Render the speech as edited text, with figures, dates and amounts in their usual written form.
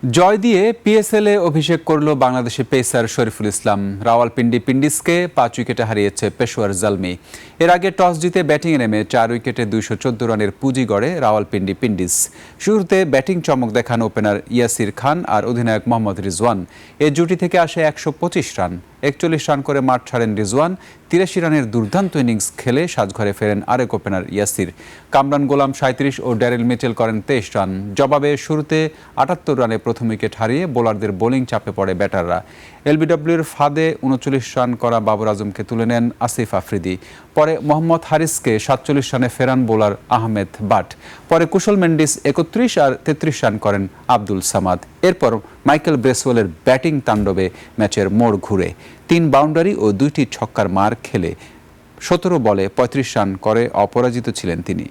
জয় দিয়ে পিএসএলে অভিষেক করল বাংলাদেশি পেসার শরীফুল ইসলাম। রাওয়ালপিন্ডি পিন্ডিজকে 5 উইকেটে হারিয়েছে পেশোয়ার জালমি। এর আগে টস জিতে ব্যাটিংয়ে নেমে 4 উইকেটে 214 রানের পুঁজি গড়ে রাওয়ালপিন্ডি পিন্ডিজ। শুরুতে ব্যাটিং চমক দেখান ওপেনার ইয়াসির খান আর অধিনায়ক মোহাম্মদ রিজওয়ান। এ জুটি থেকে আসে 125 রান। 41 রান করে মাঠ ছাড়েন রিজওয়ান। 83 রানের দুর্দান্ত ইনিংস খেলে সাজঘরে ফেরেন আরেক ওপেনার ইয়াসির। কামরান গোলাম 37 ও ড্যারেল মিচেল করেন 23 রান। জবাবে শুরুতে 78 রানে প্রথম উইকেট হারিয়ে বোলারদের বোলিং চাপে পড়ে ব্যাটাররা। এলবিডব্লিউর ফাঁদে 39 রান করা বাবর আজমকে তুলে নেন আসিফ আফ্রিদি। পরে মোহাম্মদ হারিসকে 47 রানে ফেরান বোলার আহমেদ বাট। পরে কুশল মেন্ডিস 31 আর 33 রান করেন আব্দুল সামাদ। এরপর মাইকেল ব্রেসওয়েলের ব্যাটিং তাণ্ডবে ম্যাচের মোড় ঘুরে 3 বাউন্ডারি ও 2টি ছক্কার মার খেলে 17 বলে 35 রান করে অপরাজিত ছিলেন তিনি।